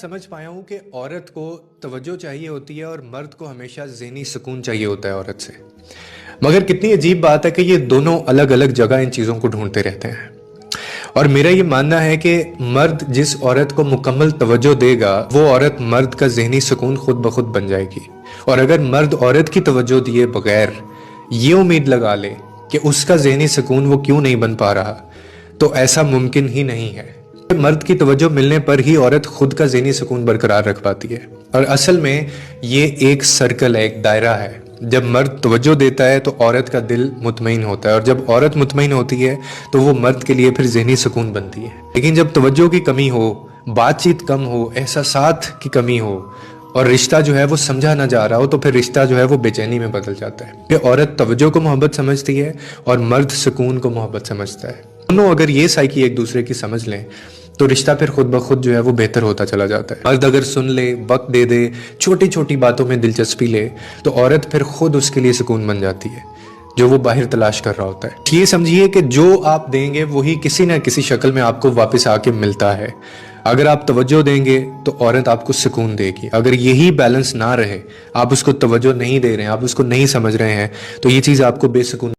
समझ पाया हूँ कि औरत को तवज्जो चाहिए होती है और मर्द को हमेशा ज़हनी सुकून चाहिए होता है औरत से। मगर कितनी अजीब बात है कि ये दोनों अलग अलग जगह इन चीज़ों को ढूंढते रहते हैं। और मेरा ये मानना है कि मर्द जिस औरत को मुकम्मल तवज्जो देगा वो औरत मर्द का ज़हनी सुकून खुद ब खुद बन जाएगी। और अगर मर्द औरत की तवज्जो दिए बगैर ये उम्मीद लगा ले कि उसका ज़हनी सुकून वो क्यों नहीं बन पा रहा, तो ऐसा मुमकिन ही नहीं है। मर्द की तवज्जो मिलने पर ही औरत खुद का ज़हनी सुकून बरकरार रख पाती है। और असल में ये एक सर्कल है, एक दायरा है। जब मर्द तवज्जो देता है तो औरत का दिल मुतमईन होता है, और जब औरत मुतमईन होती है तो वो मर्द के लिए फिर ज़हनी सुकून बनती है। लेकिन जब तवज्जो की कमी हो, बातचीत कम हो, एहसासात की कमी हो और रिश्ता जो है वो समझा ना जा रहा हो, तो फिर रिश्ता जो है वो बेचैनी में बदल जाता है। कि औरत तवज्जो को मोहब्बत समझती है और मर्द सुकून को मोहब्बत समझता है। दोनों अगर ये साइकी एक दूसरे की समझ लें तो रिश्ता फिर खुद ब खुद जो है वो बेहतर होता चला जाता है। मर्द अगर सुन ले, वक्त दे दे, छोटी छोटी बातों में दिलचस्पी ले, तो औरत फिर खुद उसके लिए सुकून बन जाती है जो वो बाहर तलाश कर रहा होता है। ये समझिए कि जो आप देंगे वही किसी ना किसी शक्ल में आपको वापस आके मिलता है। अगर आप तवज्जो देंगे तो औरत आपको सुकून देगी। अगर यही बैलेंस ना रहे, आप उसको तवज्जो नहीं दे रहे हैं, आप उसको नहीं समझ रहे हैं, तो ये चीज़ आपको बेसुकून